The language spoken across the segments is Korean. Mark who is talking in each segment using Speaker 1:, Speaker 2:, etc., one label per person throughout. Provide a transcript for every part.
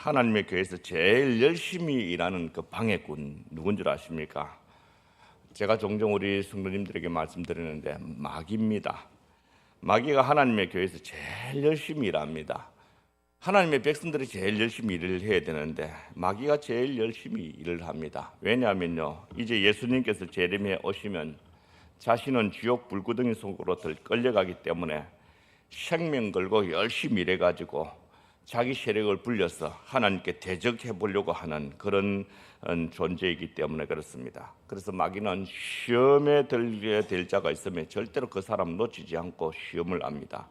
Speaker 1: 하나님의 교회에서 제일 열심히 일하는 그 방해꾼 누군 줄 아십니까? 제가 종종 우리 성도님들에게 말씀드리는데 마귀입니다. 마귀가 하나님의 교회에서 제일 열심히 일합니다. 하나님의 백성들이 제일 열심히 일을 해야 되는데 마귀가 제일 열심히 일을 합니다. 왜냐하면요, 이제 예수님께서 재림에 오시면 자신은 지옥 불구덩이 속으로 끌려가기 때문에 생명 걸고 열심히 일해가지고 자기 세력을 불려서 하나님께 대적해 보려고 하는 그런 존재이기 때문에 그렇습니다. 그래서 마귀는 시험에 들게 될 자가 있으면 절대로 그 사람 놓치지 않고 시험을 합니다.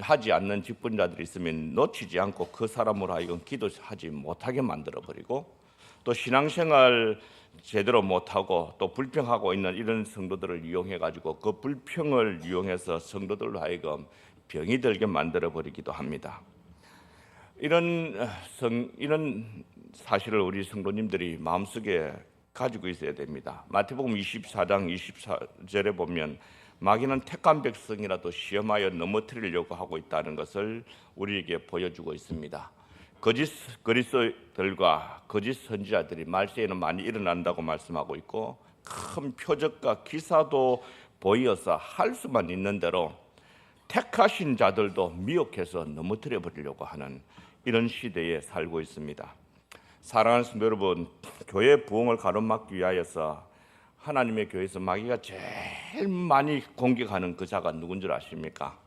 Speaker 1: 하지 않는 직분자들이 있으면 놓치지 않고 그 사람으로 하여금 기도하지 못하게 만들어버리고, 또 신앙생활 제대로 못하고 또 불평하고 있는 이런 성도들을 이용해가지고 그 불평을 이용해서 성도들로 하여금 병이 들게 만들어버리기도 합니다. 이런 사실을 우리 성도님들이 마음속에 가지고 있어야 됩니다. 마태복음 24장 24절에 보면 마귀는 택한 백성이라도 시험하여 넘어뜨리려고 하고 있다는 것을 우리에게 보여주고 있습니다. 거짓 그리스도들과 거짓 선지자들이 말세에는 많이 일어난다고 말씀하고 있고, 큰 표적과 기사도 보이어서 할 수만 있는 대로 택하신 자들도 미혹해서 넘어뜨려 버리려고 하는 이런 시대에 살고 있습니다. 사랑하는 성도 여러분, 교회 부흥을 가로막기 위하여서 하나님의 교회에서 마귀가 제일 많이 공격하는 그 자가 누군 줄 아십니까?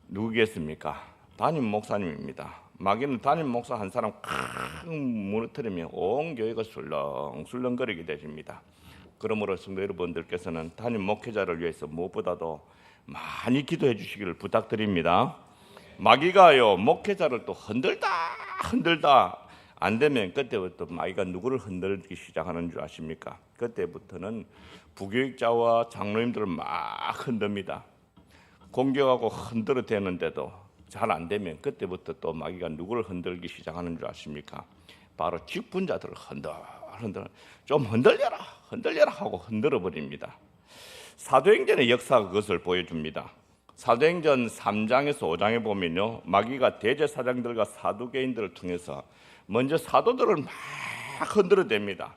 Speaker 1: 누구겠습니까? 담임 목사님입니다. 마귀는 담임 목사 한 사람 칵 무너뜨리면 온 교회가 술렁술렁거리게 되십니다. 그러므로 성도 여러분들께서는 담임 목회자를 위해서 무엇보다도 많이 기도해 주시기를 부탁드립니다. 마귀가요, 목회자를 또 흔들다 안 되면 그때부터 마귀가 누구를 흔들기 시작하는 줄 아십니까? 그때부터는 부교육자와 장로님들을 막 흔듭니다. 공격하고 흔들어대는데도 잘 안 되면 그때부터 또 마귀가 누구를 흔들기 시작하는 줄 아십니까? 바로 직분자들을 좀 흔들려라 하고 흔들어 버립니다. 사도행전의 역사가 그것을 보여줍니다. 사도행전 3장에서 5장에 보면요, 마귀가 대제사장들과 사두개인들을 통해서 먼저 사도들을 막 흔들어댑니다.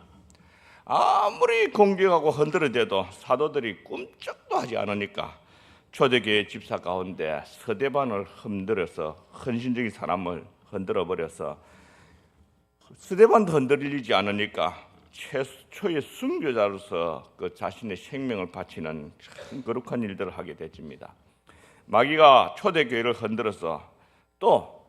Speaker 1: 아무리 공격하고 흔들어대도 사도들이 꿈쩍도 하지 않으니까 초대교회 집사 가운데 서대반을 흔들어서, 헌신적인 사람을 흔들어버려서 서대반도 흔들리지 않으니까 최초의 순교자로서 그 자신의 생명을 바치는 참 거룩한 일들을 하게 되집니다. 마귀가 초대교회를 흔들어서 또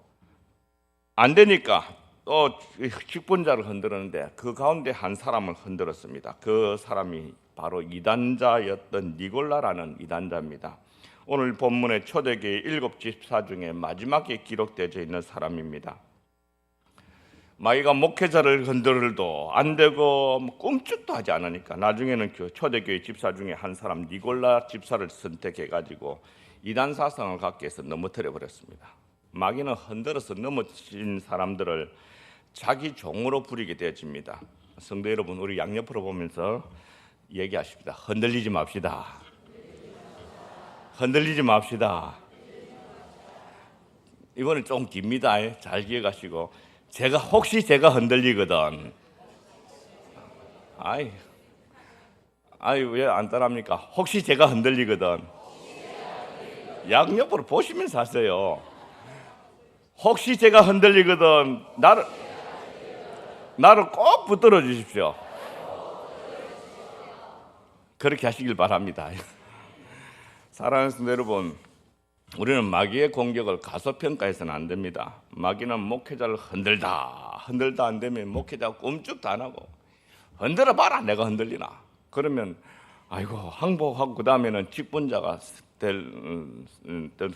Speaker 1: 안 되니까 또 직분자를 흔들었는데 그 가운데 한 사람을 흔들었습니다. 그 사람이 바로 이단자였던 니골라라는 이단자입니다. 오늘 본문의 초대교회 7집사 중에 마지막에 기록되어 있는 사람입니다. 마귀가 목회자를 흔들어도 안 되고 꿈쩍도 하지 않으니까 나중에는 그 초대교회 집사 중에 한 사람 니골라 집사를 선택해가지고 이단 사상을 갖게 해서 넘어뜨려 버렸습니다. 마귀는 흔들어서 넘어진 사람들을 자기 종으로 부리게 되어집니다. 성도 여러분, 우리 양옆으로 보면서 얘기하십니다. 흔들리지 맙시다. 흔들리지 맙시다. 이번엔 좀 깁니다. 잘 기억하시고, 혹시 제가 흔들리거든. 왜 안 따라합니까? 혹시 제가 흔들리거든. 양옆으로 보시면서 하세요. 혹시 제가 흔들리거든, 나를 꼭 붙들어 주십시오. 그렇게 하시길 바랍니다. 사랑하는 성도 여러분, 우리는 마귀의 공격을 가소평가해서는 안 됩니다. 마귀는 목회자를 흔들다 안 되면 목회자가 꿈쩍도 안 하고 흔들어 봐라, 내가 흔들리나. 그러면 아이고 항복하고 그 다음에는 직분자가 될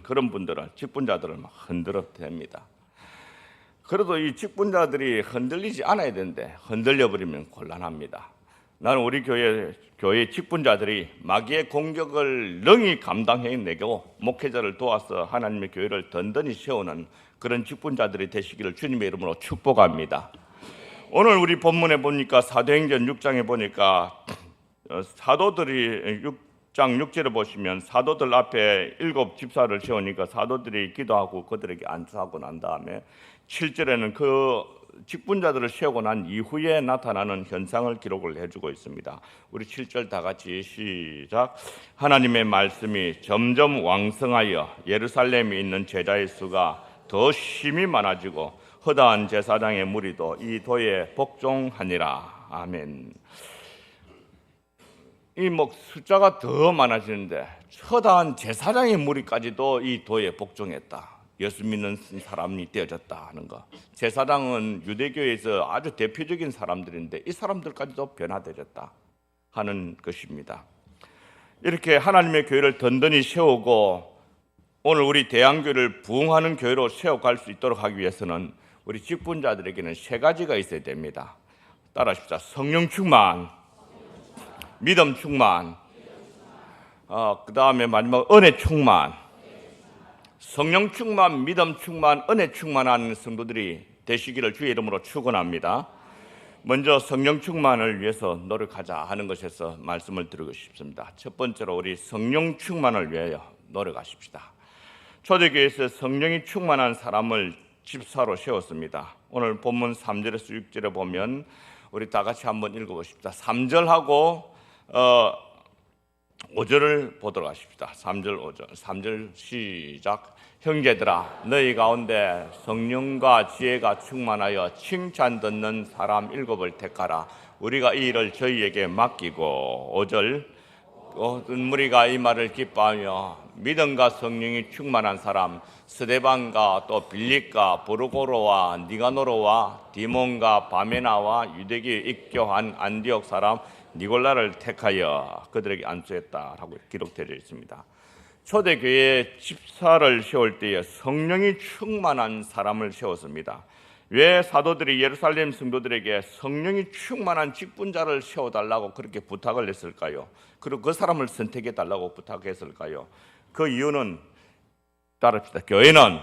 Speaker 1: 그런 분들은 직분자들을 막 흔들어 댑니다. 그래도 이 직분자들이 흔들리지 않아야 되는데 흔들려 버리면 곤란합니다. 나는 우리 교회 직분자들이 마귀의 공격을 능히 감당해내고 목회자를 도와서 하나님의 교회를 든든히 세우는 그런 직분자들이 되시기를 주님의 이름으로 축복합니다. 오늘 우리 본문에 보니까 사도행전 6장에 보니까 사도들이 6장 6절에 보시면 사도들 앞에 7 집사를 세우니까 사도들이 기도하고 그들에게 안수하고 난 다음에 7절에는 그 직분자들을 세우고 난 이후에 나타나는 현상을 기록을 해주고 있습니다. 우리 7절 다 같이 시작. 하나님의 말씀이 점점 왕성하여 예루살렘에 있는 제자의 수가 더 심히 많아지고 허다한 제사장의 무리도 이 도에 복종하니라. 아멘. 이 숫자가 더 많아지는데 허다한 제사장의 무리까지도 이 도에 복종했다. 예수 믿는 사람이 되어졌다 하는 거. 제사장은 유대교에서 아주 대표적인 사람들인데 이 사람들까지도 변화되었다 하는 것입니다. 이렇게 하나님의 교회를 든든히 세우고 오늘 우리 대한교회를 부흥하는 교회로 세워갈 수 있도록 하기 위해서는 우리 직분자들에게는 세 가지가 있어야 됩니다. 따라하십시다. 성령 충만, 믿음 충만, 그 다음에 마지막 은혜 충만. 성령 충만, 믿음 충만, 은혜 충만한 성도들이 되시기를 주의 이름으로 축원합니다. 먼저 성령 충만을 위해서 노력하자 하는 것에서 말씀을 드리고 싶습니다. 첫 번째로 우리 성령 충만을 위하여 노력하십시다. 초대교회에서 성령이 충만한 사람을 집사로 세웠습니다. 오늘 본문 3절에서 6절에 보면 우리 다 같이 한번 읽어보십시다. 3절하고 5절을 보도록 하십시다. 3절 5절. 3절 시작. 형제들아 너희 가운데 성령과 지혜가 충만하여 칭찬 듣는 사람 7을 택하라. 우리가 이 일을 저희에게 맡기고 5절. 모든 무리가 이 말을 기뻐하며 믿음과 성령이 충만한 사람 스데반과 또 빌립과 보르고로와 니가노로와 디몬과 바메나와 유대교에 입교한 안디옥 사람 니골라를 택하여 그들에게 안수했다라고 기록되어 있습니다. 초대교회 집사를 세울 때에 성령이 충만한 사람을 세웠습니다. 왜 사도들이 예루살렘 성도들에게 성령이 충만한 직분자를 세워달라고 그렇게 부탁을 했을까요? 그리고 그 사람을 선택해달라고 부탁했을까요? 그 이유는 따릅시다. 교회는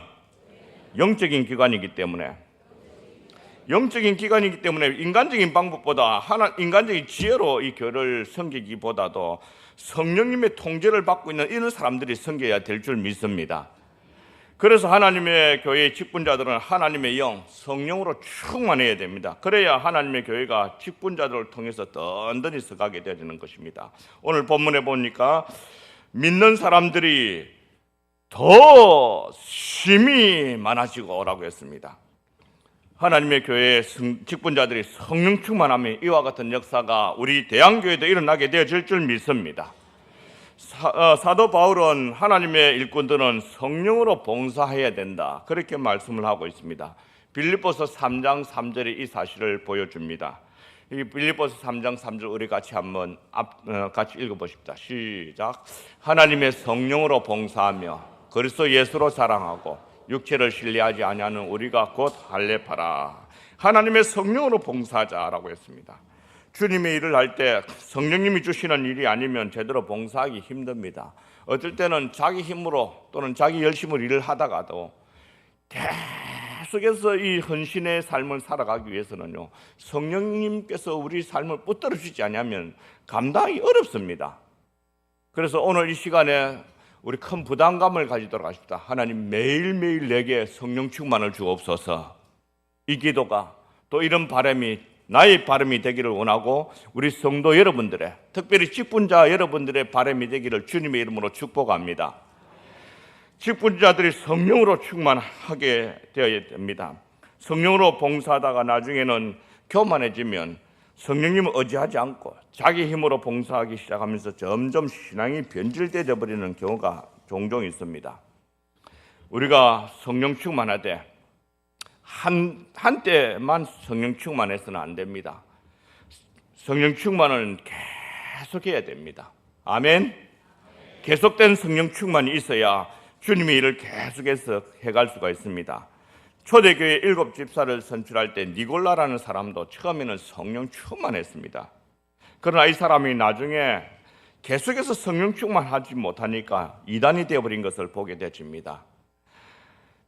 Speaker 1: 영적인 기관이기 때문에 인간적인 방법보다 인간적인 지혜로 이 교회를 섬기기보다도 성령님의 통제를 받고 있는 이런 사람들이 섬겨야 될 줄 믿습니다. 그래서 하나님의 교회의 직분자들은 하나님의 영, 성령으로 충만해야 됩니다. 그래야 하나님의 교회가 직분자들을 통해서 든든히 서가게 되는 것입니다. 오늘 본문에 보니까 믿는 사람들이 더 심히 많아지고라고 했습니다. 하나님의 교회의 직분자들이 성령 충만하면 이와 같은 역사가 우리 대한교회도 일어나게 되어질 줄 믿습니다. 사도 바울은 하나님의 일꾼들은 성령으로 봉사해야 된다 그렇게 말씀을 하고 있습니다. 빌립보서 3장 3절이 이 사실을 보여줍니다. 이 빌립보서 3장 3절 우리 같이 한번 같이 읽어보십시다. 시작. 하나님의 성령으로 봉사하며 그리스도 예수로 자랑하고 육체를 신뢰하지 아니하는 우리가 곧 할례파라. 하나님의 성령으로 봉사하자라고 했습니다. 주님의 일을 할 때 성령님이 주시는 일이 아니면 제대로 봉사하기 힘듭니다. 어떨 때는 자기 힘으로 또는 자기 열심으로 일을 하다가도 계속해서 이 헌신의 삶을 살아가기 위해서는요, 성령님께서 우리 삶을 붙들어 주지 않으면 감당이 어렵습니다. 그래서 오늘 이 시간에 우리 큰 부담감을 가지도록 하십시다. 하나님 매일매일 내게 성령 충만을 주옵소서. 이 기도가 또 이런 바람이 나의 바람이 되기를 원하고 우리 성도 여러분들의 특별히 직분자 여러분들의 바람이 되기를 주님의 이름으로 축복합니다. 직분자들이 성령으로 충만하게 되어야 됩니다. 성령으로 봉사하다가 나중에는 교만해지면 성령님을 의지하지 않고 자기 힘으로 봉사하기 시작하면서 점점 신앙이 변질되어 버리는 경우가 종종 있습니다. 우리가 성령 충만하되 한때만 성령 충만해서는 안 됩니다. 성령 충만은 계속해야 됩니다. 아멘. 계속된 성령 충만이 있어야 주님의 일을 계속해서 해갈 수가 있습니다. 초대교회 7 집사를 선출할 때 니골라라는 사람도 처음에는 성령 충만했습니다. 그러나 이 사람이 나중에 계속해서 성령 충만하지 못하니까 이단이 되어버린 것을 보게 되집니다.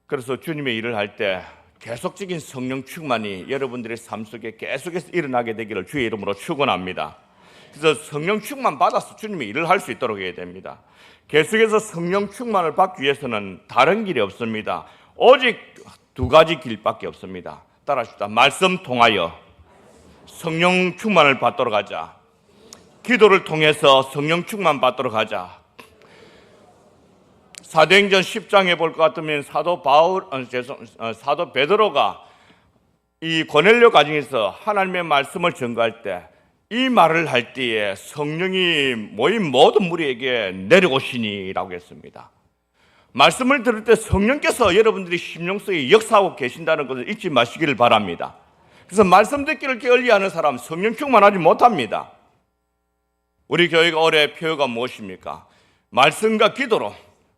Speaker 1: 그래서 주님의 일을 할 때 계속적인 성령 충만이 여러분들의 삶 속에 계속해서 일어나게 되기를 주의 이름으로 축원합니다. 그래서 성령 충만 받아서 주님의 일을 할 수 있도록 해야 됩니다. 계속해서 성령 충만을 받기 위해서는 다른 길이 없습니다. 오직 두 가지 길밖에 없습니다. 따라합시다. 말씀 통하여 성령 충만을 받도록 하자. 기도를 통해서 성령 충만 받도록 하자. 사도행전 10장에 볼 것 같으면 사도 베드로가 이 고넬료 가정에서 하나님의 말씀을 전가할 때 이 말을 할 때에 성령이 모인 모든 무리에게 내려오시니라고 했습니다. 말씀을 들을 때 성령께서 여러분들이 심령 속에 역사하고 계신다는 것을 잊지 마시기를 바랍니다. 그래서 말씀 듣기를 게을리하는 사람 성령 충만하지 못합니다. 우리 교회가 올해 표어가 무엇입니까? 말씀과 기도로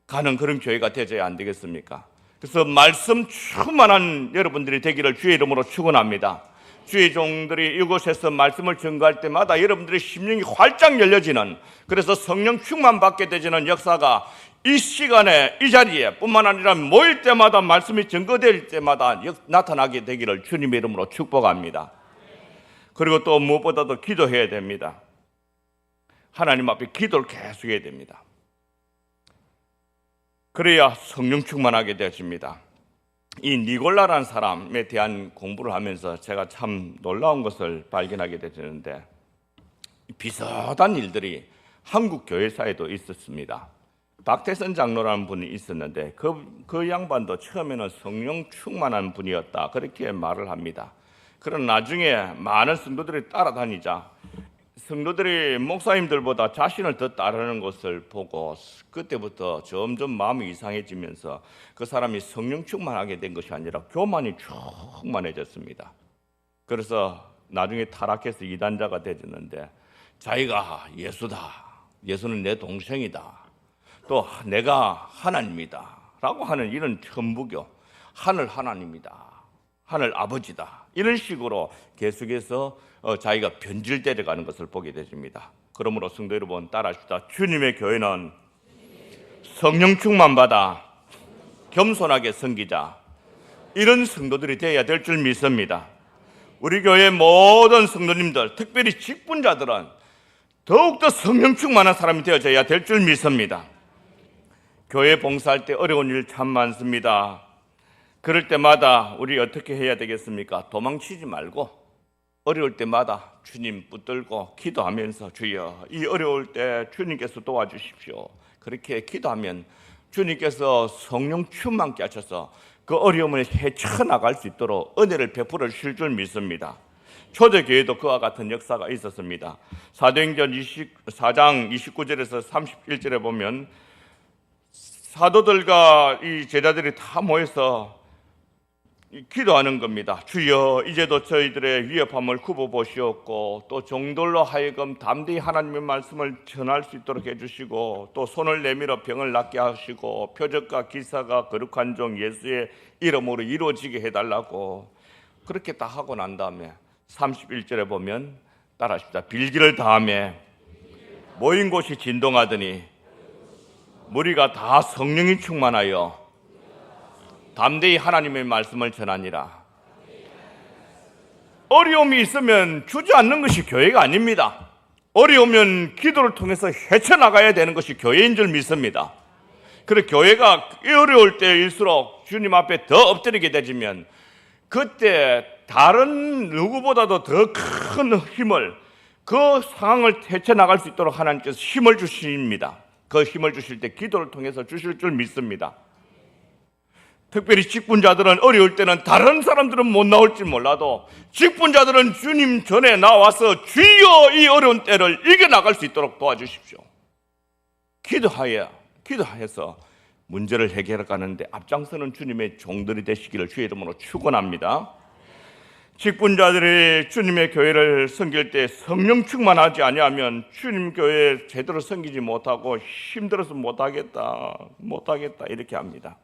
Speaker 1: 가는 그런 교회가 되어야 안 되겠습니까? 그래서 말씀 충만한 여러분들이 되기를 주의 이름으로 축원합니다. 주의 종들이 이곳에서 말씀을 전가할 때마다 여러분들의 심령이 활짝 열려지는, 그래서 성령 충만 받게 되지는 역사가 이 시간에 이 자리에 뿐만 아니라 모일 때마다 말씀이 전거될 때마다 나타나게 되기를 주님의 이름으로 축복합니다. 그리고 또 무엇보다도 기도해야 됩니다. 하나님 앞에 기도를 계속 해야 됩니다. 그래야 성령 충만하게 되어집니다. 이 니골라라는 사람에 대한 공부를 하면서 제가 참 놀라운 것을 발견하게 되는데, 비슷한 일들이 한국 교회사에도 있었습니다. 박태선 장로라는 분이 있었는데 그 양반도 처음에는 성령 충만한 분이었다, 그렇게 말을 합니다. 그러나 나중에 많은 성도들이 따라다니자 성도들이 목사님들보다 자신을 더 따르는 것을 보고 그때부터 점점 마음이 이상해지면서 그 사람이 성령 충만하게 된 것이 아니라 교만이 충만해졌습니다. 그래서 나중에 타락해서 이단자가 되었는데, 자기가 예수다, 예수는 내 동생이다, 또 내가 하나님이다 라고 하는 이런 천부교, 하늘 하나님이다, 하늘 아버지다, 이런 식으로 계속해서 자기가 변질되어 가는 것을 보게 되십니다. 그러므로 성도 여러분 따라합시다. 주님의 교회는 성령 충만 받아 겸손하게 섬기자, 이런 성도들이 되어야 될 줄 믿습니다. 우리 교회 모든 성도님들, 특별히 직분자들은 더욱더 성령 충만한 사람이 되어져야 될 줄 믿습니다. 교회 봉사할 때 어려운 일 참 많습니다. 그럴 때마다 우리 어떻게 해야 되겠습니까? 도망치지 말고 어려울 때마다 주님 붙들고 기도하면서, 주여 이 어려울 때 주님께서 도와주십시오, 그렇게 기도하면 주님께서 성령 충만케 하셔서 그 어려움을 헤쳐나갈 수 있도록 은혜를 베풀어 주실 줄 믿습니다. 초대교회도 그와 같은 역사가 있었습니다. 사도행전 24장 29절에서 31절에 보면 사도들과 이 제자들이 다 모여서 기도하는 겁니다. 주여 이제도 저희들의 위협함을 굽어보시옵고 또 종들로 하여금 담대히 하나님의 말씀을 전할 수 있도록 해주시고 또 손을 내밀어 병을 낫게 하시고 표적과 기사가 거룩한 종 예수의 이름으로 이루어지게 해달라고 그렇게 다 하고 난 다음에 31절에 보면 따라하십시다. 빌기를 다음에 모인 곳이 진동하더니 무리가 다 성령이 충만하여 담대히 하나님의 말씀을 전하니라. 어려움이 있으면 주저앉는 것이 교회가 아닙니다. 어려우면 기도를 통해서 헤쳐나가야 되는 것이 교회인 줄 믿습니다. 그리고 교회가 어려울 때일수록 주님 앞에 더 엎드리게 되지면 그때 다른 누구보다도 더 큰 힘을, 그 상황을 헤쳐나갈 수 있도록 하나님께서 힘을 주십니다. 그 힘을 주실 때 기도를 통해서 주실 줄 믿습니다. 특별히 직분자들은 어려울 때는 다른 사람들은 못 나올지 몰라도 직분자들은 주님 전에 나와서 주여 이 어려운 때를 이겨나갈 수 있도록 도와주십시오. 기도하여서 문제를 해결해 가는데 앞장서는 주님의 종들이 되시기를 주의 이름으로 축원합니다. 직분자들이 주님의 교회를 섬길 때 성령 충만하지 아니하면 주님 교회 제대로 섬기지 못하고 힘들어서 못하겠다 이렇게 합니다.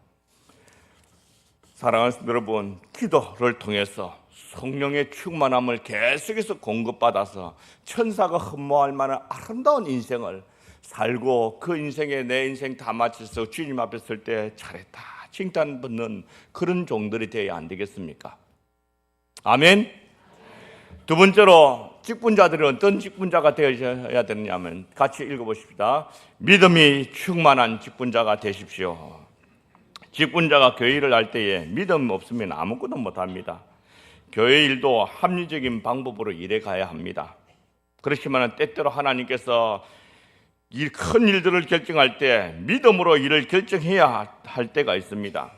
Speaker 1: 사랑하는 여러분, 기도를 통해서 성령의 충만함을 계속해서 공급받아서 천사가 흠모할 만한 아름다운 인생을 살고 그 인생에 내 인생 다 마쳐서 주님 앞에 설 때 잘했다 칭찬받는 그런 종들이 되어야 안 되겠습니까? 아멘. 두 번째로 직분자들이 어떤 직분자가 되어야 되느냐면 같이 읽어보십시다. 믿음이 충만한 직분자가 되십시오. 직분자가 교회 일을 할 때에 믿음 없으면 아무것도 못합니다. 교회 일도 합리적인 방법으로 일해 가야 합니다. 그렇지만 때때로 하나님께서 이 큰 일들을 결정할 때 믿음으로 일을 결정해야 할 때가 있습니다.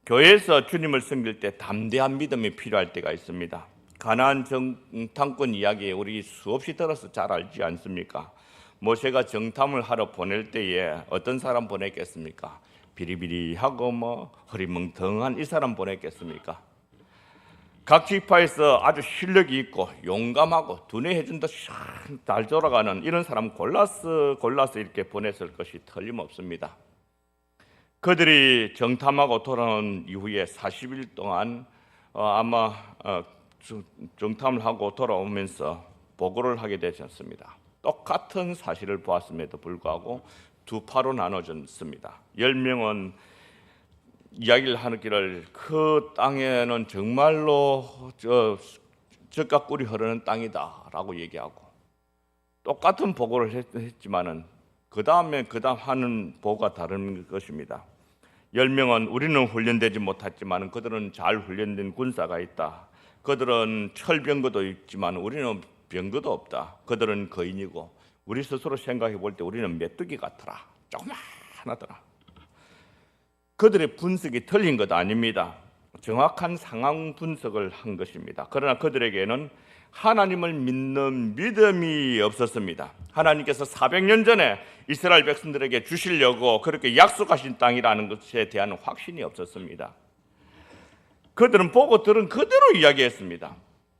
Speaker 1: 교회에서 주님을 섬길 때 담대한 믿음이 필요할 때가 있습니다. 가나안 정탐꾼 이야기 우리 수없이 들어서 잘 알지 않습니까? 모세가 정탐을 하러 보낼 때에 어떤 사람 보냈겠습니까? 비리비리하고 허리멍텅한 이 사람 보냈겠습니까? 각 지파에서 아주 실력이 있고 용감하고 두뇌해준다 잘 돌아가는 이런 사람 골라서 이렇게 보냈을 것이 틀림없습니다. 그들이 정탐하고 돌아온 이후에 40일 동안 아마 정탐을 하고 돌아오면서 보고를 하게 되셨습니다. 똑같은 사실을 보았음에도 불구하고 두 파로 나눠졌습니다. 10명은 이야기를 하기를 그 땅에는 정말로 젖과 꿀이 흐르는 땅이다라고 얘기하고 똑같은 보고를 했지만은 그 다음 하는 보고가 다른 것입니다. 10명은 우리는 훈련되지 못했지만 그들은 잘 훈련된 군사가 있다. 그들은 철병거도 있지만 우리는 병거도 없다. 그들은 거인이고 우리 스스로 생각해 볼 때 우리는 메뚜기 같더라. 조그마하더라. 그들의 분석이 틀린 것 아닙니다. 정확한 상황 분석을 한 것입니다. 그러나 그들에게는 하나님을 믿는 믿음이 없었습니다. 하나님께서 400년 전에 이스라엘 백성들에게 주시려고 그렇게 약속하신 땅이라는 것에 대한 확신이 없었습니다. 그들은 보고 들은 그대로 이야기했습니다.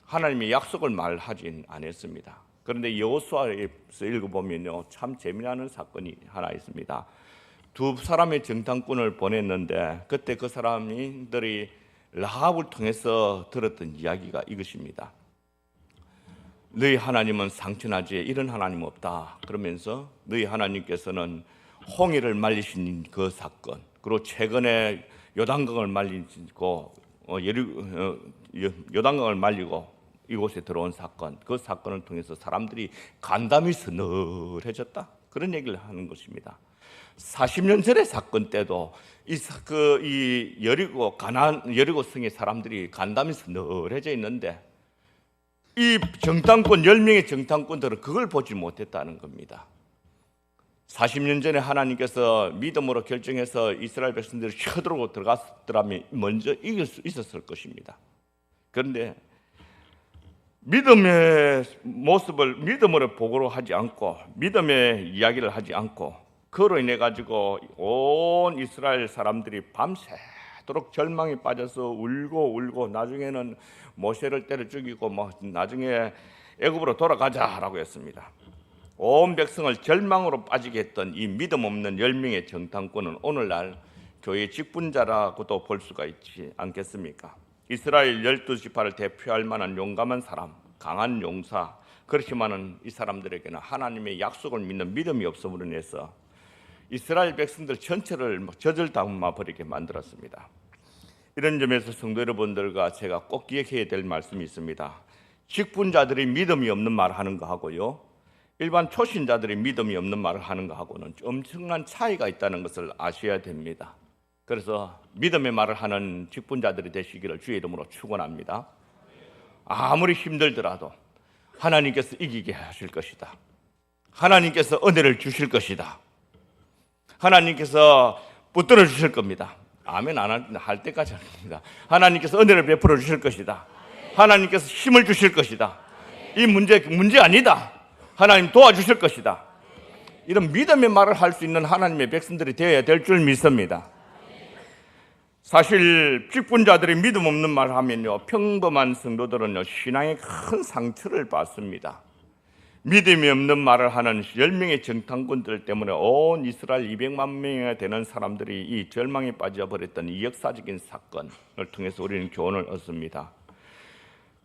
Speaker 1: 하나님의 약속을 말하진 않았습니다. 그런데 여호수아에서 읽어보면요, 참 재미나는 사건이 하나 있습니다. 두 사람의 정탐꾼을 보냈는데 그때 그 사람들이 라합을 통해서 들었던 이야기가 이것입니다. 너희 하나님은 상천하지 이런 하나님 없다. 그러면서 너희 하나님께서는 홍해를 말리신 그 사건, 그리고 최근에 요단강을 말리고 요단강을 말리고 이곳에 들어온 사건, 그 사건을 통해서 사람들이 간담이 서늘해졌다. 그런 얘기를 하는 것입니다. 40년 전의 사건 때도 이 여리고 성의 사람들이 간담이 서늘해져 있는데 이 정탐꾼 10명의 정탐꾼들은 그걸 보지 못했다는 겁니다. 40년 전에 하나님께서 믿음으로 결정해서 이스라엘 백성들이 쳐들어오고 들어갔더라면 먼저 이길 수 있었을 것입니다. 그런데 믿음의 모습을 믿음으로 보고로 하지 않고 믿음의 이야기를 하지 않고 그로 인해 가지고 온 이스라엘 사람들이 밤새도록 절망에 빠져서 울고 나중에는 모세를 때려 죽이고 나중에 애굽으로 돌아가자라고 했습니다. 온 백성을 절망으로 빠지게 했던 이 믿음 없는 10명의 정탐꾼은 오늘날 교회 직분자라고도 볼 수가 있지 않겠습니까? 이스라엘 12지파를 대표할 만한 용감한 사람, 강한 용사. 그렇지만은 이 사람들에게는 하나님의 약속을 믿는 믿음이 없음으로 인해서 이스라엘 백성들 전체를 젖을 담아 버리게 만들었습니다. 이런 점에서 성도 여러분들과 제가 꼭 기억해야 될 말씀이 있습니다. 직분자들이 믿음이 없는 말을 하는 거 하고요, 일반 초신자들이 믿음이 없는 말을 하는 거 하고는 엄청난 차이가 있다는 것을 아셔야 됩니다. 그래서 믿음의 말을 하는 직분자들이 되시기를 주의 이름으로 축원합니다. 아무리 힘들더라도 하나님께서 이기게 하실 것이다. 하나님께서 은혜를 주실 것이다. 하나님께서 붙들어 주실 겁니다. 아멘 안 할 때까지 합니다. 하나님께서 은혜를 베풀어 주실 것이다. 하나님께서 힘을 주실 것이다. 이 문제 아니다. 하나님 도와주실 것이다. 이런 믿음의 말을 할 수 있는 하나님의 백성들이 되어야 될 줄 믿습니다. 사실 직분자들이 믿음 없는 말을 하면요, 평범한 성도들은요 신앙에 큰 상처를 받습니다. 믿음이 없는 말을 하는 10명의 정탐꾼들 때문에 온 이스라엘 200만 명이 되는 사람들이 이 절망에 빠져버렸던 이 역사적인 사건을 통해서 우리는 교훈을 얻습니다.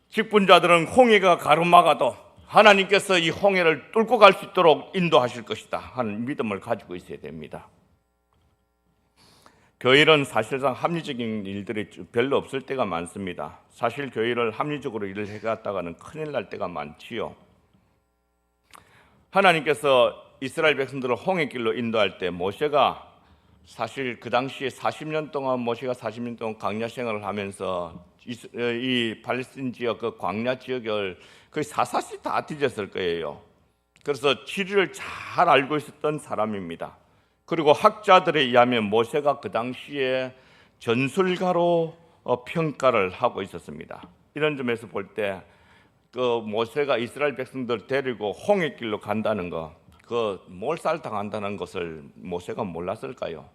Speaker 1: 직분자들은 홍해가 가로막아도 하나님께서 이 홍해를 뚫고 갈 수 있도록 인도하실 것이다 하는 믿음을 가지고 있어야 됩니다. 교회는 사실상 합리적인 일들이 별로 없을 때가 많습니다. 사실 교회를 합리적으로 일을 해갔다가는 큰일 날 때가 많지요. 하나님께서 이스라엘 백성들을 홍해길로 인도할 때 모세가 사실 그 당시에 40년 동안 모세가 40년 동안 광야 생활을 하면서 이 팔레스틴 지역 그 광야 지역을 거의 사사시 다 뒤졌을 거예요. 그래서 지리를 잘 알고 있었던 사람입니다. 그리고 학자들에 의하면 모세가 그 당시에 전술가로 평가를 하고 있었습니다. 이런 점에서 볼 때 그 모세가 이스라엘 백성들 데리고 홍해길로 간다는 거, 그 몰살당한다는 것을 모세가 몰랐을까요?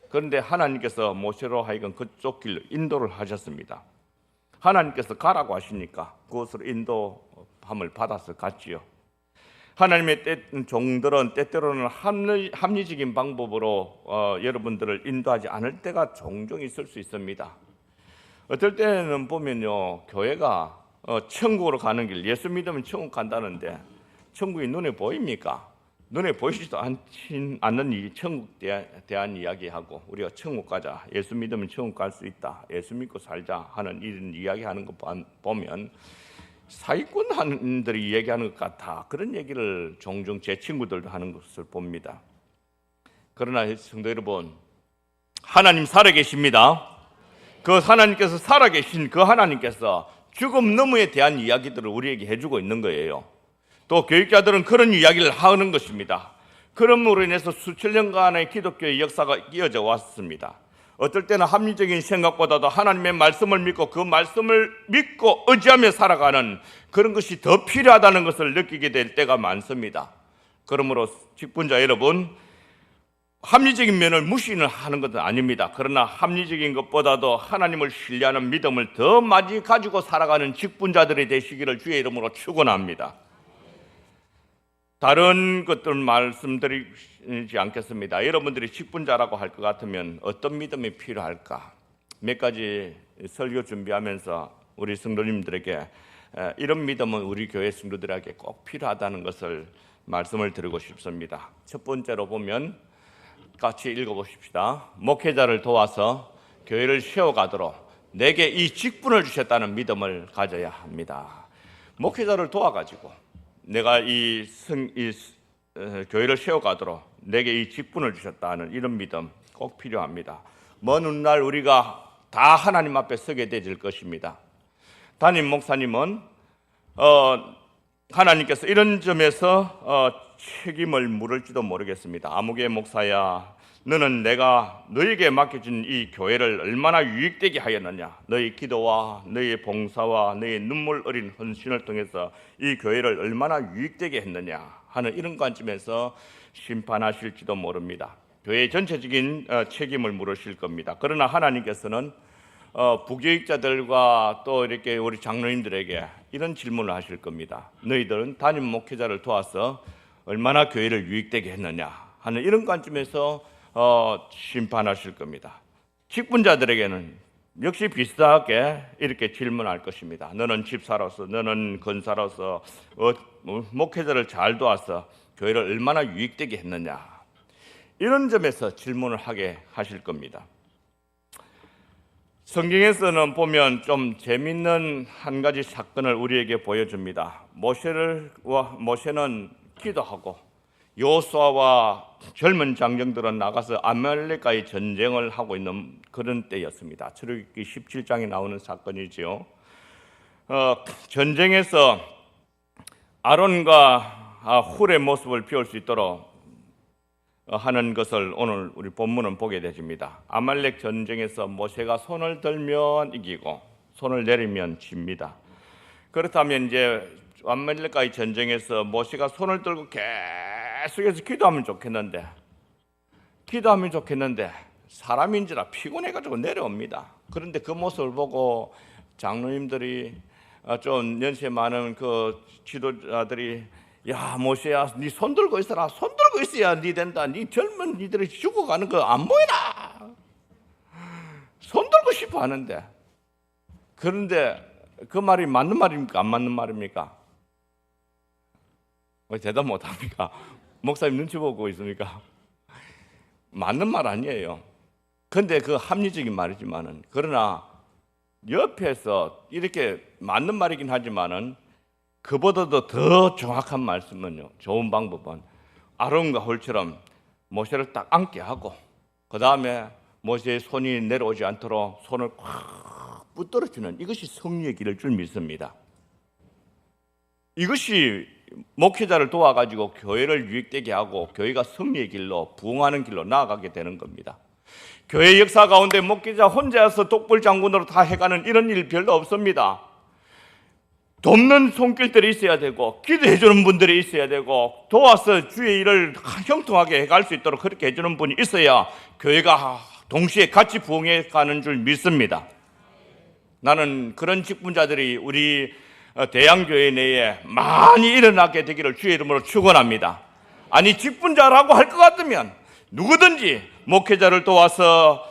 Speaker 1: 그런데 하나님께서 모세로 하여금 그쪽 길로 인도를 하셨습니다. 하나님께서 가라고 하시니까 그것으로 인도함을 받아서 갔지요. 하나님의 종들은 때때로는 합리적인 방법으로 여러분들을 인도하지 않을 때가 종종 있을 수 있습니다. 어떨 때는 보면요, 교회가 천국으로 가는 길, 예수 믿으면 천국 간다는데 천국이 눈에 보입니까? 눈에 보이지도 않는 이 천국에 대한 이야기하고 우리가 천국 가자, 예수 믿으면 천국 갈 수 있다, 예수 믿고 살자 하는 이런 이야기하는 거 보면 사기꾼들이 얘기하는 것 같아. 그런 얘기를 종종 제 친구들도 하는 것을 봅니다. 그러나 성도 여러분, 하나님 살아계십니다. 그 하나님께서 살아계신 그 하나님께서 죽음 너머에 대한 이야기들을 우리에게 해주고 있는 거예요. 또 교육자들은 그런 이야기를 하는 것입니다. 그럼으로 인해서 수천 년간의 기독교의 역사가 이어져 왔습니다. 어떨 때는 합리적인 생각보다도 하나님의 말씀을 믿고 그 말씀을 믿고 의지하며 살아가는 그런 것이 더 필요하다는 것을 느끼게 될 때가 많습니다. 그러므로 직분자 여러분, 합리적인 면을 무시는 하는 것은 아닙니다. 그러나 합리적인 것보다도 하나님을 신뢰하는 믿음을 더 많이 가지고 살아가는 직분자들이 되시기를 주의 이름으로 축원합니다. 다른 것들은 말씀드리지 않겠습니다. 여러분들이 직분자라고 할 것 같으면 어떤 믿음이 필요할까? 몇 가지 설교 준비하면서 우리 성도님들에게 이런 믿음은 우리 교회 성도들에게 꼭 필요하다는 것을 말씀을 드리고 싶습니다. 첫 번째로 보면 같이 읽어보십시다. 목회자를 도와서 교회를 세워가도록 내게 이 직분을 주셨다는 믿음을 가져야 합니다. 목회자를 도와가지고 내가 이 교회를 세워가도록 내게 이 직분을 주셨다는 이런 믿음 꼭 필요합니다. 먼 훗날 우리가 다 하나님 앞에 서게 되질 것입니다. 담임 목사님은 하나님께서 이런 점에서 책임을 물을지도 모르겠습니다. 아무개 목사야, 너는 내가 너에게 맡겨준 이 교회를 얼마나 유익되게 하였느냐. 너의 기도와 너의 봉사와 너의 눈물 어린 헌신을 통해서 이 교회를 얼마나 유익되게 했느냐 하는 이런 관점에서 심판하실지도 모릅니다. 교회 전체적인 책임을 물으실 겁니다. 그러나 하나님께서는 부교육자들과 또 이렇게 우리 장로님들에게 이런 질문을 하실 겁니다. 너희들은 담임 목회자를 도와서 얼마나 교회를 유익되게 했느냐 하는 이런 관점에서 심판하실 겁니다. 직분자들에게는 역시 비슷하게 이렇게 질문할 것입니다. 너는 집사로서, 너는 권사로서 목회자를 잘 도와서 교회를 얼마나 유익되게 했느냐, 이런 점에서 질문을 하게 하실 겁니다. 성경에서는 보면 좀 재밌는 한 가지 사건을 우리에게 보여줍니다. 모세는 기도하고 여호수아와 젊은 장정들은 나가서 아말렉과의 전쟁을 하고 있는 그런 때였습니다. 출애굽기 17장에 나오는 사건이지요. 전쟁에서 아론과 훌의 모습을 비울 수 있도록 하는 것을 오늘 우리 본문은 보게 되십니다. 아말렉 전쟁에서 모세가 손을 들면 이기고 손을 내리면 집니다. 그렇다면 이제 아말렉과의 전쟁에서 모세가 손을 들고 계속해서 기도하면 좋겠는데 사람인지라 피곤해가지고 내려옵니다. 그런데 그 모습을 보고 장로님들이 좀 연세 많은 그 지도자들이 야 모세야, 네 손 들고 있어라. 손 들고 있어야 네 된다. 네 젊은 니들이 죽어가는 거 안 보이나? 손 들고 싶어 하는데, 그런데 그 말이 맞는 말입니까? 안 맞는 말입니까? 왜 대답 못합니까? 목사님 눈치 보고 있습니까? 맞는 말 아니에요. 근데 그 합리적인 말이지만은, 그러나 옆에서 이렇게 맞는 말이긴 하지만은 그보다도 더 정확한 말씀은요, 좋은 방법은 아론과 홀처럼 모세를 딱 앉게 하고 그 다음에 모세의 손이 내려오지 않도록 손을 꽉 붙들어주는 이것이 승리의 길을 줄 믿습니다. 이것이 목회자를 도와가지고 교회를 유익되게 하고 교회가 승리의 길로 부흥하는 길로 나아가게 되는 겁니다. 교회 역사 가운데 목회자 혼자서 독불장군으로 다 해가는 이런 일 별로 없습니다. 돕는 손길들이 있어야 되고 기도해주는 분들이 있어야 되고 도와서 주의 일을 형통하게 해갈 수 있도록 그렇게 해주는 분이 있어야 교회가 동시에 같이 부흥해 가는 줄 믿습니다. 나는 그런 직분자들이 우리 대양교회 내에 많이 일어나게 되기를 주의 이름으로 축원합니다. 아니 직분자라고 할 것 같으면 누구든지 목회자를 도와서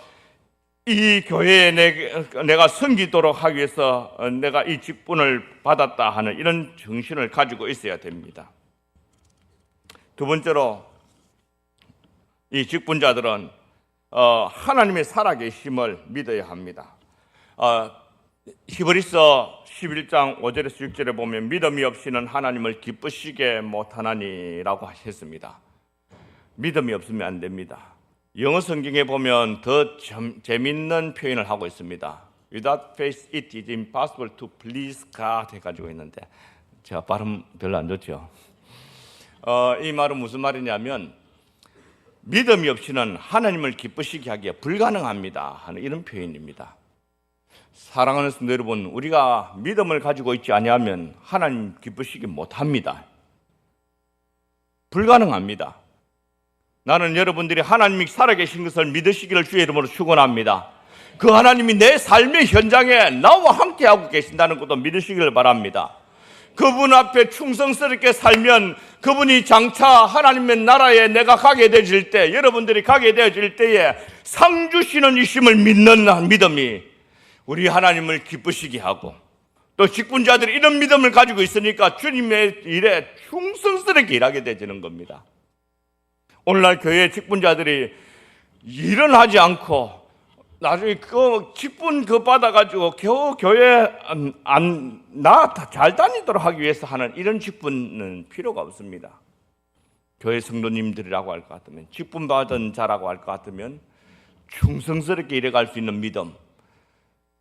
Speaker 1: 이 교회에 내가 섬기도록 하기 위해서 내가 이 직분을 받았다 하는 이런 정신을 가지고 있어야 됩니다. 두 번째로 이 직분자들은 하나님의 살아계심을 믿어야 합니다. 히브리서 11장 5절에서 6절에 보면 믿음이 없이는 하나님을 기쁘시게 못하나니라고 하셨습니다. 믿음이 없으면 안 됩니다. 영어 성경에 보면 더 재밌는 표현을 하고 있습니다. Without faith it is impossible to please God 해가지고 있는데 제가 발음 별로 안 좋죠. 이 말은 무슨 말이냐면 믿음이 없이는 하나님을 기쁘시게 하기가 불가능합니다 하는 이런 표현입니다. 사랑하는 성도 여러분, 우리가 믿음을 가지고 있지 아니하면 하나님 기쁘시게 못합니다. 불가능합니다. 나는 여러분들이 하나님이 살아계신 것을 믿으시기를 주의 이름으로 축원합니다. 그 하나님이 내 삶의 현장에 나와 함께하고 계신다는 것도 믿으시기를 바랍니다. 그분 앞에 충성스럽게 살면 그분이 장차 하나님의 나라에 내가 가게 되질 때, 여러분들이 가게 되어질 때에 상 주시는 이심을 믿는 믿음이 우리 하나님을 기쁘시게 하고 또 직분자들이 이런 믿음을 가지고 있으니까 주님의 일에 충성스럽게 일하게 되지는 겁니다. 오늘날 교회 직분자들이 일은 하지 않고 나중에 그 직분 받아가지고 겨우 교회 나 잘 다니도록 하기 위해서 하는 이런 직분은 필요가 없습니다. 교회 성도님들이라고 할 것 같으면 직분 받은 자라고 할 것 같으면 충성스럽게 일해갈 수 있는 믿음,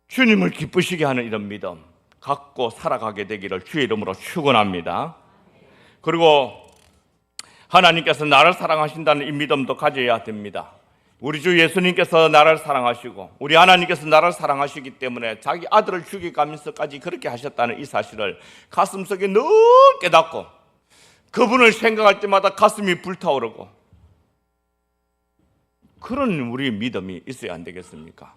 Speaker 1: 주님을 기쁘시게 하는 이런 믿음 갖고 살아가게 되기를 주의 이름으로 축원합니다. 그리고 하나님께서 나를 사랑하신다는 이 믿음도 가져야 됩니다. 우리 주 예수님께서 나를 사랑하시고 우리 하나님께서 나를 사랑하시기 때문에 자기 아들을 죽여가면서까지 그렇게 하셨다는 이 사실을 가슴속에 늘 깨닫고 그분을 생각할 때마다 가슴이 불타오르고 그런 우리의 믿음이 있어야 안 되겠습니까?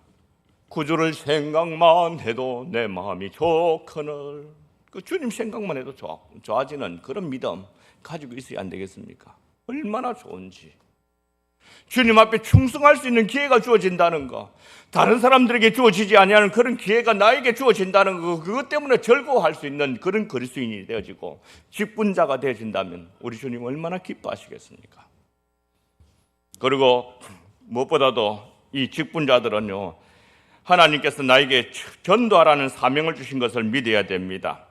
Speaker 1: 구주를 생각만 해도 내 마음이 좋거늘, 그 주님 생각만 해도 좋아지는 그런 믿음 가지고 있어야 안 되겠습니까? 얼마나 좋은지. 주님 앞에 충성할 수 있는 기회가 주어진다는 거, 다른 사람들에게 주어지지 아니하는 그런 기회가 나에게 주어진다는 거, 그것 때문에 즐거워할 수 있는 그런 그리스도인이 되어지고 직분자가 되어진다면 우리 주님 얼마나 기뻐하시겠습니까? 그리고 무엇보다도 이 직분자들은요, 하나님께서 나에게 전도하라는 사명을 주신 것을 믿어야 됩니다.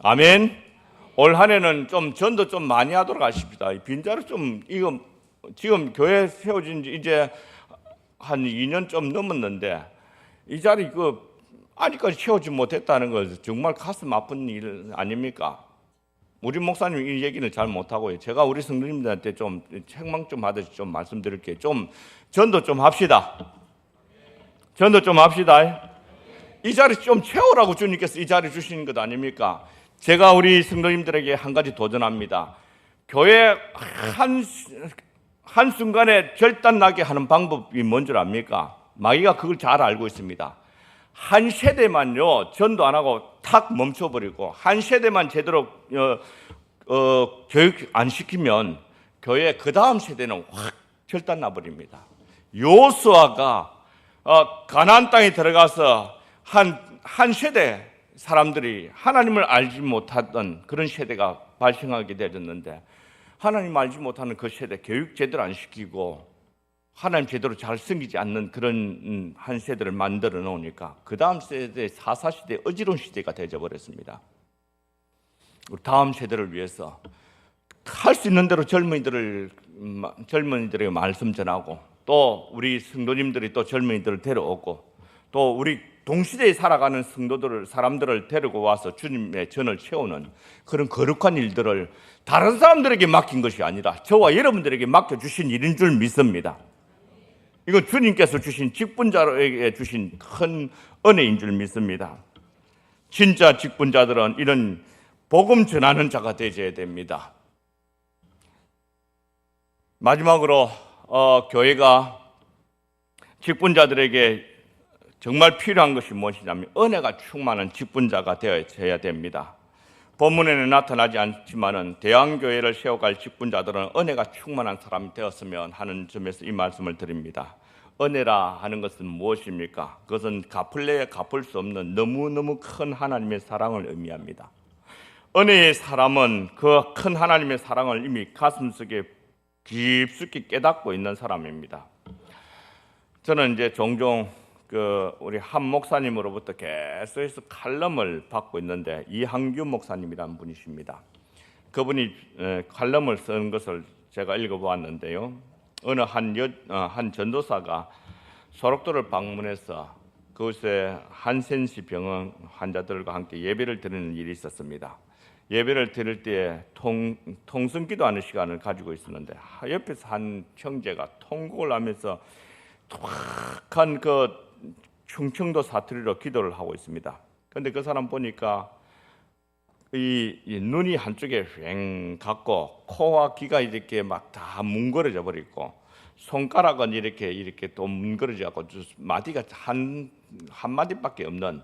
Speaker 1: 아멘. 올 한 해는 좀 전도 좀 많이 하도록 하십시다. 빈자리 좀 이거 지금 교회 세워진 지 이제 한 2년 좀 넘었는데 이 자리 아직까지 채우지 못했다는 것 정말 가슴 아픈 일 아닙니까? 우리 목사님 이 얘기는 잘 못하고요. 제가 우리 성도님들한테 좀 책망 좀 하듯이 좀 말씀드릴게요. 좀 전도 좀 합시다. 전도 좀 합시다. 이 자리 좀 채우라고 주님께서 이 자리 주시는 것 아닙니까? 제가 우리 성도님들에게 한 가지 도전합니다. 교회 한순간에 절단나게 하는 방법이 뭔 줄 압니까? 마귀가 그걸 잘 알고 있습니다. 한 세대만요 전도 안 하고 탁 멈춰버리고 한 세대만 제대로 교육 안 시키면 교회 그 다음 세대는 확 절단나버립니다. 요수아가 가나안 땅에 들어가서 한 세대 사람들이 하나님을 알지 못하던 그런 세대가 발생하게 되었는데, 하나님 알지 못하는 그 세대 교육 제대로 안 시키고 하나님 제대로 잘 섬기지 않는 그런 한 세대를 만들어 놓으니까 그 다음 세대 사사시대 어지러운 시대가 되어버렸습니다. 다음 세대를 위해서 할 수 있는 대로 젊은이들에게 말씀 전하고 또 우리 성도님들이 또 젊은이들을 데려오고 또 우리 동시대에 살아가는 사람들을 데리고 와서 주님의 전을 채우는 그런 거룩한 일들을 다른 사람들에게 맡긴 것이 아니라 저와 여러분들에게 맡겨주신 일인 줄 믿습니다. 이건 주님께서 주신 직분자에게 주신 큰 은혜인 줄 믿습니다. 진짜 직분자들은 이런 복음 전하는 자가 되어야 됩니다. 마지막으로 교회가 직분자들에게 정말 필요한 것이 무엇이냐면 은혜가 충만한 직분자가 되어야 됩니다. 본문에는 나타나지 않지만은 대왕교회를 세워갈 직분자들은 은혜가 충만한 사람이 되었으면 하는 점에서 이 말씀을 드립니다. 은혜라 하는 것은 무엇입니까? 그것은 갚을래야 갚을 수 없는 너무너무 큰 하나님의 사랑을 의미합니다. 은혜의 사람은 그 큰 하나님의 사랑을 이미 가슴속에 깊숙이 깨닫고 있는 사람입니다. 저는 이제 종종 우리 한 목사님으로부터 계속해서 칼럼을 받고 있는데 이항규 목사님이라는 분이십니다. 그분이 칼럼을 쓴 것을 제가 읽어보았는데요. 어느 한 전도사가 소록도를 방문해서 그곳에 한센시 병원 환자들과 함께 예배를 드리는 일이 있었습니다. 예배를 드릴 때 통성기도하는 시간을 가지고 있었는데 옆에서 한 형제가 통곡을 하면서 톡한 그 충청도 사투리로 기도를 하고 있습니다. 그런데 그 사람 보니까 이 눈이 한쪽에 휑 갔고 코와 귀가 이렇게 막 다 뭉그러져 버리고 손가락은 이렇게 또 뭉그러져 갖고 마디가 한 마디밖에 없는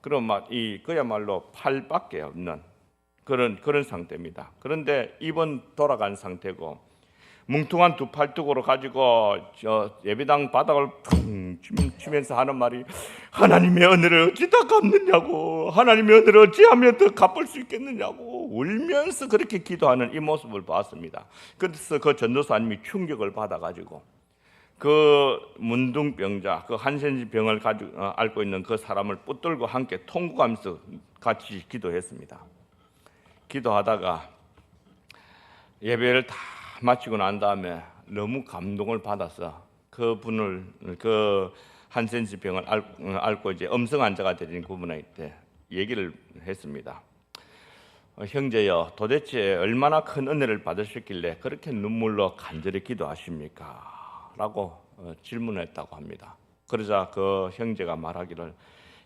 Speaker 1: 그런 그야말로 팔밖에 없는 그런 상태입니다. 그런데 입은 돌아간 상태고 뭉퉁한 두 팔뚝으로 가지고 저 예배당 바닥을 쿵 치면서 하는 말이 하나님의 은혜를 어찌 다 갚느냐고, 하나님의 은혜를 어찌하면 더 갚을 수 있겠느냐고 울면서 그렇게 기도하는 이 모습을 봤습니다. 그래서 그 전도사님이 충격을 받아가지고 그 문둥병자, 그 한센시 병을 앓고 있는 그 사람을 붙들고 함께 통곡하면서 같이 기도했습니다. 기도하다가 예배를 다 마치고 난 다음에 너무 감동을 받아서 그분을 그 한센시 병을 앓고 이제 음성 환자가 되는 그분한테 얘기를 했습니다. 형제여, 도대체 얼마나 큰 은혜를 받으셨길래 그렇게 눈물로 간절히 기도하십니까? 라고 질문했다고 합니다. 그러자 그 형제가 말하기를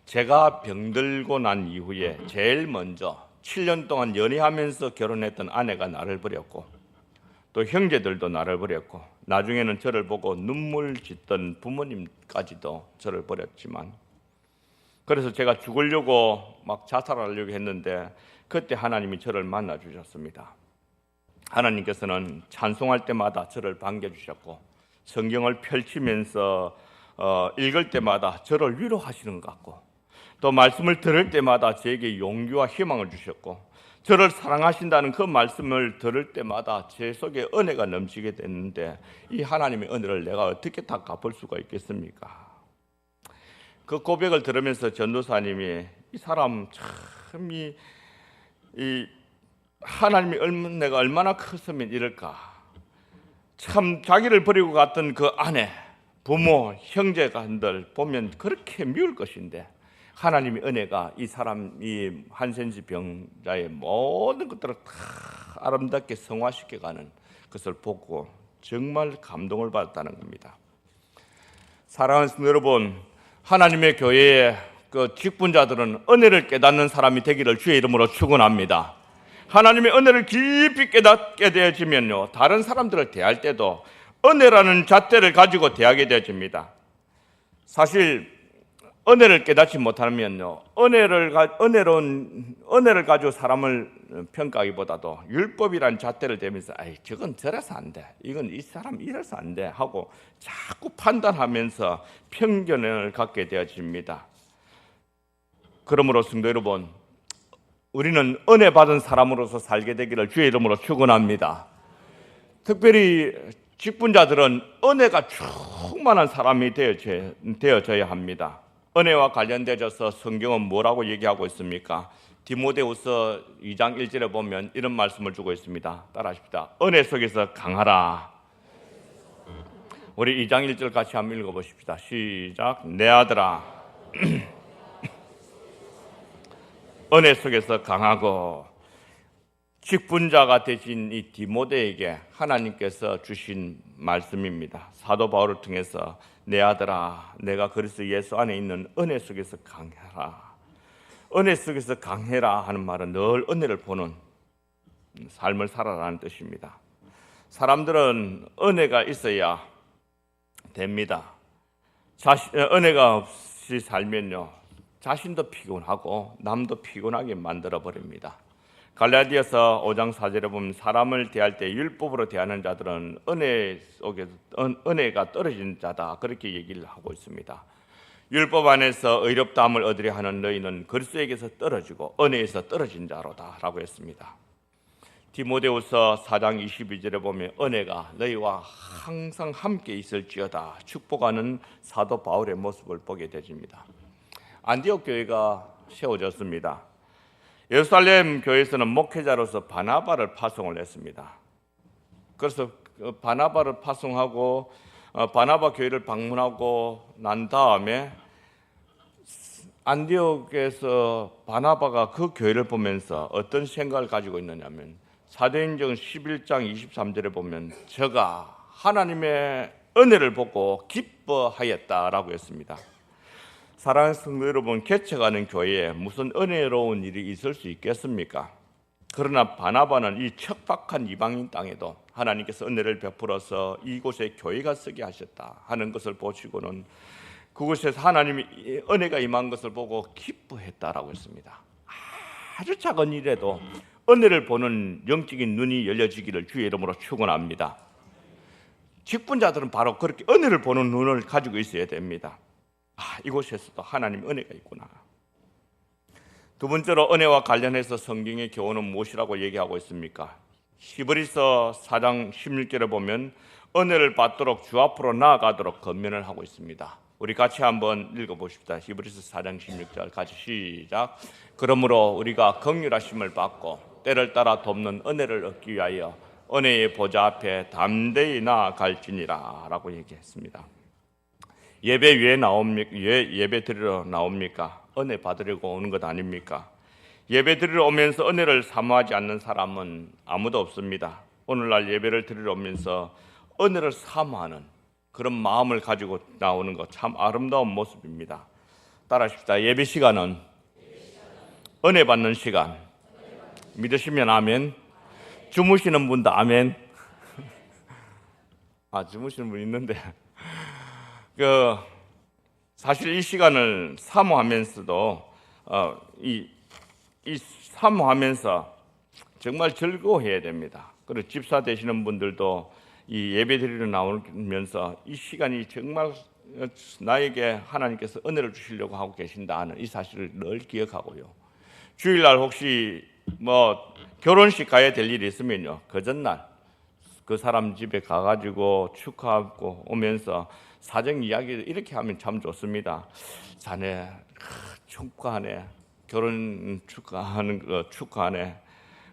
Speaker 1: 제가 병들고 난 이후에 제일 먼저 7년 동안 연애하면서 결혼했던 아내가 나를 버렸고 또 형제들도 나를 버렸고 나중에는 저를 보고 눈물 짓던 부모님까지도 저를 버렸지만 그래서 제가 죽으려고 막 자살하려고 했는데 그때 하나님이 저를 만나 주셨습니다. 하나님께서는 찬송할 때마다 저를 반겨주셨고 성경을 펼치면서 읽을 때마다 저를 위로하시는 것 같고 또 말씀을 들을 때마다 저에게 용기와 희망을 주셨고 저를 사랑하신다는 그 말씀을 들을 때마다 제 속에 은혜가 넘치게 됐는데 이 하나님의 은혜를 내가 어떻게 다 갚을 수가 있겠습니까? 그 고백을 들으면서 전도사님이 이 사람 참 이 하나님의 은혜가 얼마나 컸으면 이럴까? 참 자기를 버리고 갔던 그 아내, 부모, 형제간들 보면 그렇게 미울 것인데 하나님의 은혜가 이 사람, 이 한센시 병자의 모든 것들을 다 아름답게 성화시켜가는 것을 보고 정말 감동을 받았다는 겁니다. 사랑하는 성도 여러분, 하나님의 교회의 그 직분자들은 은혜를 깨닫는 사람이 되기를 주의 이름으로 축원합니다. 하나님의 은혜를 깊이 깨닫게 되어지면요, 다른 사람들을 대할 때도 은혜라는 잣대를 가지고 대하게 되어집니다. 사실 은혜를 깨닫지 못하면요, 은혜를 가지고 사람을 평가하기보다도 율법이란 잣대를 대면서 저건 저래서 안 돼, 이건 이 사람 이래서 안 돼 하고 자꾸 판단하면서 편견을 갖게 되어집니다. 그러므로 성도 여러분, 우리는 은혜 받은 사람으로서 살게 되기를 주의 이름으로 축원합니다. 특별히 직분자들은 은혜가 충만한 사람이 되어져야 합니다. 은혜와 관련되어서 성경은 뭐라고 얘기하고 있습니까? 디모데후서 2장 1절에 보면 이런 말씀을 주고 있습니다. 따라하십시다. 은혜 속에서 강하라. 우리 2장 1절 같이 한번 읽어보십시다. 시작. 내 아들아 은혜 속에서 강하고 직분자가 되신 이 디모데에게 하나님께서 주신 말씀입니다. 사도 바울을 통해서 내 아들아 내가 그리스도 예수 안에 있는 은혜 속에서 강해라. 은혜 속에서 강해라 하는 말은 늘 은혜를 보는 삶을 살아라는 뜻입니다. 사람들은 은혜가 있어야 됩니다. 은혜가 없이 살면요 자신도 피곤하고 남도 피곤하게 만들어버립니다. 갈라디아서 5장 4절에 보면 사람을 대할 때 율법으로 대하는 자들은 은혜가 떨어진 자다 그렇게 얘기를 하고 있습니다. 율법 안에서 의롭다함을 얻으려 하는 너희는 그리스도에게서 떨어지고 은혜에서 떨어진 자로다 라고 했습니다. 디모데후서 4장 22절에 보면 은혜가 너희와 항상 함께 있을지어다 축복하는 사도 바울의 모습을 보게 되십니다. 안디옥 교회가 세워졌습니다. 예루살렘 교회에서는 목회자로서 바나바를 파송을 했습니다. 그래서 바나바를 파송하고 바나바 교회를 방문하고 난 다음에 안디옥에서 바나바가 그 교회를 보면서 어떤 생각을 가지고 있느냐면 사도행전 11장 23절에 보면 저가 하나님의 은혜를 보고 기뻐하였다라고 했습니다. 사랑하는 성도 여러분, 개척하는 교회에 무슨 은혜로운 일이 있을 수 있겠습니까? 그러나 바나바는 이 척박한 이방인 땅에도 하나님께서 은혜를 베풀어서 이곳에 교회가 서게 하셨다 하는 것을 보시고는 그곳에서 하나님이 은혜가 임한 것을 보고 기뻐했다라고 했습니다. 아주 작은 일에도 은혜를 보는 영적인 눈이 열려지기를 주의 이름으로 축원합니다. 직분자들은 바로 그렇게 은혜를 보는 눈을 가지고 있어야 됩니다. 이곳에서도 하나님 은혜가 있구나. 두 번째로 은혜와 관련해서 성경의 교훈은 무엇이라고 얘기하고 있습니까? 히브리서 4장 16절에 보면 은혜를 받도록 주 앞으로 나아가도록 권면을 하고 있습니다. 우리 같이 한번 읽어보십시다. 히브리서 4장 16절 같이 시작. 그러므로 우리가 긍휼하심을 받고 때를 따라 돕는 은혜를 얻기 위하여 은혜의 보좌 앞에 담대히 나아갈지니라 라고 얘기했습니다. 예배 왜 나옵니까? 왜 예배 드리러 나옵니까? 은혜 받으려고 오는 것 아닙니까? 예배 드리러 오면서 은혜를 사모하지 않는 사람은 아무도 없습니다. 오늘날 예배를 드리러 오면서 은혜를 사모하는 그런 마음을 가지고 나오는 것 참 아름다운 모습입니다. 따라하십시다. 예배 시간은 은혜 받는 시간. 믿으시면 아멘. 주무시는 분도 아멘. 주무시는 분 있는데 사실 이 시간을 사모하면서도 이 사모하면서 정말 즐거워해야 됩니다. 그리고 집사 되시는 분들도 이 예배 드리러 나오면서 이 시간이 정말 나에게 하나님께서 은혜를 주시려고 하고 계신다 하는 이 사실을 늘 기억하고요. 주일날 혹시 결혼식 가야 될 일이 있으면요, 그 전날 그 사람 집에 가가지고 축하하고 오면서 사정 이야기를 이렇게 하면 참 좋습니다. 자네 축하하네, 결혼 축하하는 거 축하하네.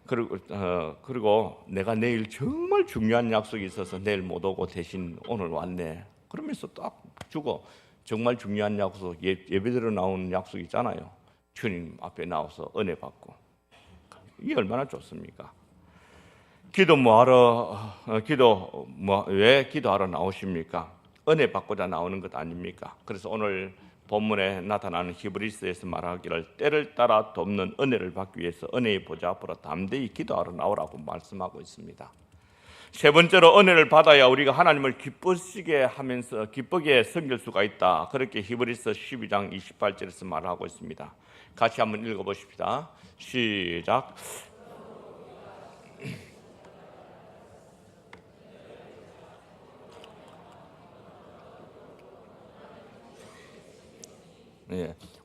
Speaker 1: 그리고 내가 내일 정말 중요한 약속이 있어서 내일 못 오고 대신 오늘 왔네. 그러면서 딱 주고 정말 중요한 약속, 예배드려 나오는 약속 있잖아요. 주님 앞에 나와서 은혜 받고. 이게 얼마나 좋습니까? 왜 기도하러 나오십니까? 은혜 받고자 나오는 것 아닙니까? 그래서 오늘 본문에 나타나는 히브리서에서 말하기를 때를 따라 돕는 은혜를 받기 위해서 은혜의 보좌 앞으로 담대히 기도하러 나오라고 말씀하고 있습니다. 세 번째로 은혜를 받아야 우리가 하나님을 기쁘게 섬길 수가 있다. 그렇게 히브리서 12장 28절에서 말하고 있습니다. 같이 한번 읽어보십시다. 시작.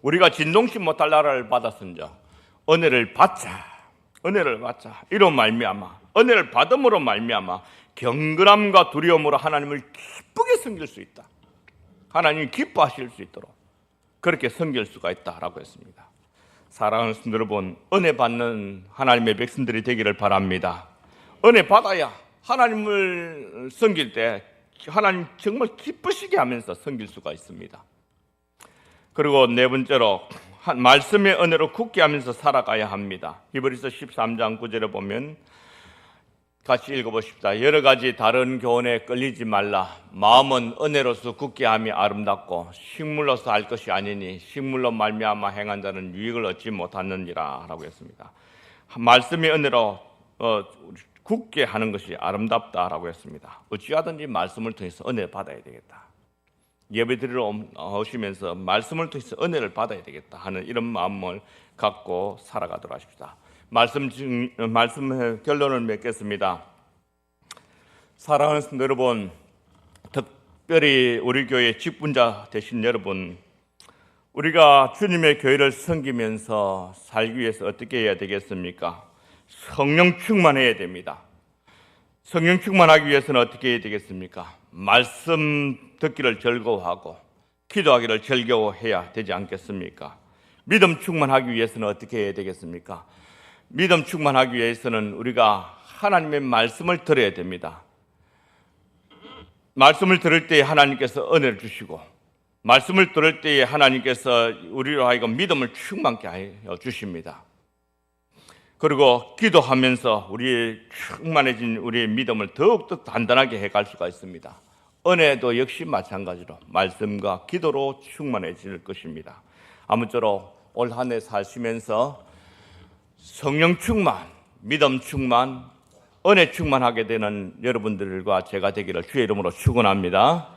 Speaker 1: 우리가 진동치 못할 나라를 받았은즉 은혜를 받자 이로 말미암아 은혜를 받음으로 말미암아 경건함과 두려움으로 하나님을 기쁘게 섬길 수 있다. 하나님이 기뻐하실 수 있도록 그렇게 섬길 수가 있다라고 했습니다. 사랑하는 성도 여러분, 은혜 받는 하나님의 백성들이 되기를 바랍니다. 은혜 받아야 하나님을 섬길 때 하나님 정말 기쁘시게 하면서 섬길 수가 있습니다. 그리고 네 번째로 말씀의 은혜로 굳게 하면서 살아가야 합니다. 히브리서 13장 9절에 보면 같이 읽어보십시다. 여러 가지 다른 교훈에 끌리지 말라. 마음은 은혜로서 굳게 함이 아름답고 식물로서 할 것이 아니니 식물로 말미암아 행한 자는 유익을 얻지 못하느니라 라고 했습니다. 말씀의 은혜로 굳게 하는 것이 아름답다라고 했습니다. 어찌하든지 말씀을 통해서 은혜를 받아야 되겠다. 예배드리러 오시면서 말씀을 통해서 은혜를 받아야 되겠다 하는 이런 마음을 갖고 살아가도록 하십시다. 말씀의 결론을 맺겠습니다. 사랑하는 여러분, 특별히 우리 교회 직분자 되신 여러분, 우리가 주님의 교회를 섬기면서 살기 위해서 어떻게 해야 되겠습니까? 성령 충만해야 됩니다. 성령 충만하기 위해서는 어떻게 해야 되겠습니까? 말씀 듣기를 즐거워하고 기도하기를 즐거워해야 되지 않겠습니까? 믿음 충만하기 위해서는 어떻게 해야 되겠습니까? 믿음 충만하기 위해서는 우리가 하나님의 말씀을 들어야 됩니다. 말씀을 들을 때에 하나님께서 은혜를 주시고 말씀을 들을 때에 하나님께서 우리로 하여금 믿음을 충만케 하여 주십니다. 그리고 기도하면서 우리의 충만해진 우리의 믿음을 더욱더 단단하게 해갈 수가 있습니다. 은혜도 역시 마찬가지로 말씀과 기도로 충만해질 것입니다. 아무쪼록 올 한 해 사시면서 성령 충만, 믿음 충만, 은혜 충만하게 되는 여러분들과 제가 되기를 주의 이름으로 축원합니다.